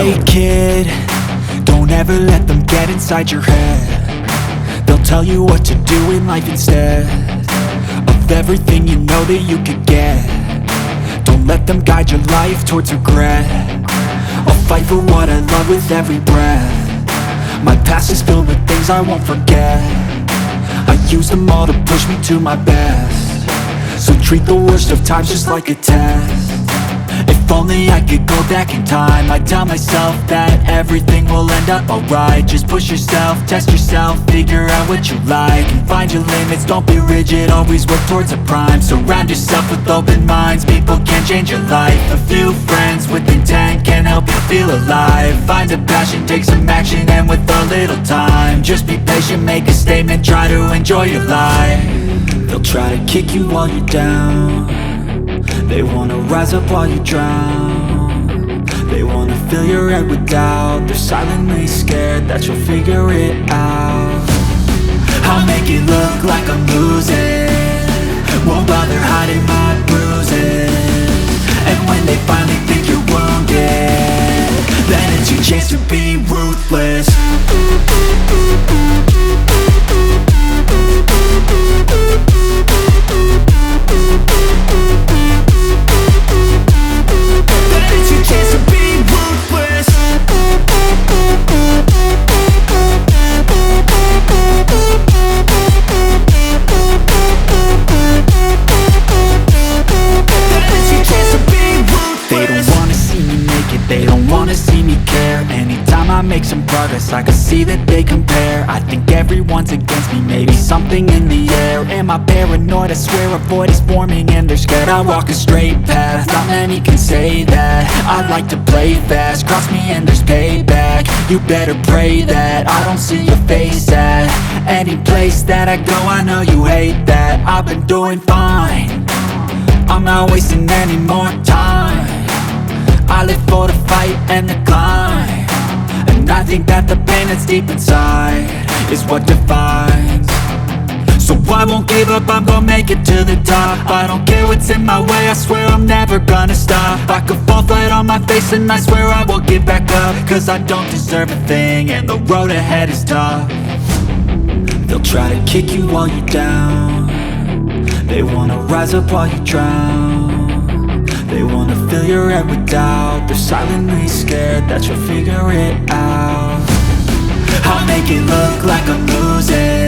Hey kid, don't ever let them get inside your head. They'll tell you what to do in life instead of everything you know that you could get. Don't let them guide your life towards regret. I'll fight for what I love with every breath. My past is filled with things I won't forget. I use them all to push me to my best. So treat the worst of times just like a test. If only I could go back in time, I'd tell myself that everything will end up alright. Just push yourself, test yourself, figure out what you like, and find your limits, don't be rigid, always work towards a prime. Surround yourself with open minds, people can change your life. A few friends with intent can help you feel alive. Find a passion, take some action, and with a little time, just be patient, make a statement, try to enjoy your life. They'll try to kick you while you're down. They wanna rise up while you drown. They wanna fill your head with doubt. They're silently scared that you'll figure it out. I'll make it look like I'm losing, won't bother hiding my bruises. And when they finally think you're wounded, then it's your chance to be ruthless. They don't wanna see me care. Anytime I make some progress, I can see that they compare. I think everyone's against me, maybe something in the air. Am I paranoid? I swear a void is forming and they're scared I walk a straight path. Not many can say that. I like to play fast, cross me and there's payback. You better pray that I don't see your face at any place that I go. I know you hate that. I've been doing fine, I'm not wasting any more time. I live for the fight and the climb, and I think that the pain that's deep inside is what defines. So I won't give up, I'm gonna make it to the top. I don't care what's in my way, I swear I'm never gonna stop. I could fall flat on my face and I swear I will get back up, cause I don't deserve a thing and the road ahead is tough. They'll try to kick you while you're down. They wanna rise up while you drown. They wanna fill your head with doubt. They're silently scared that you'll figure it out. I'll make it look like I'm losing,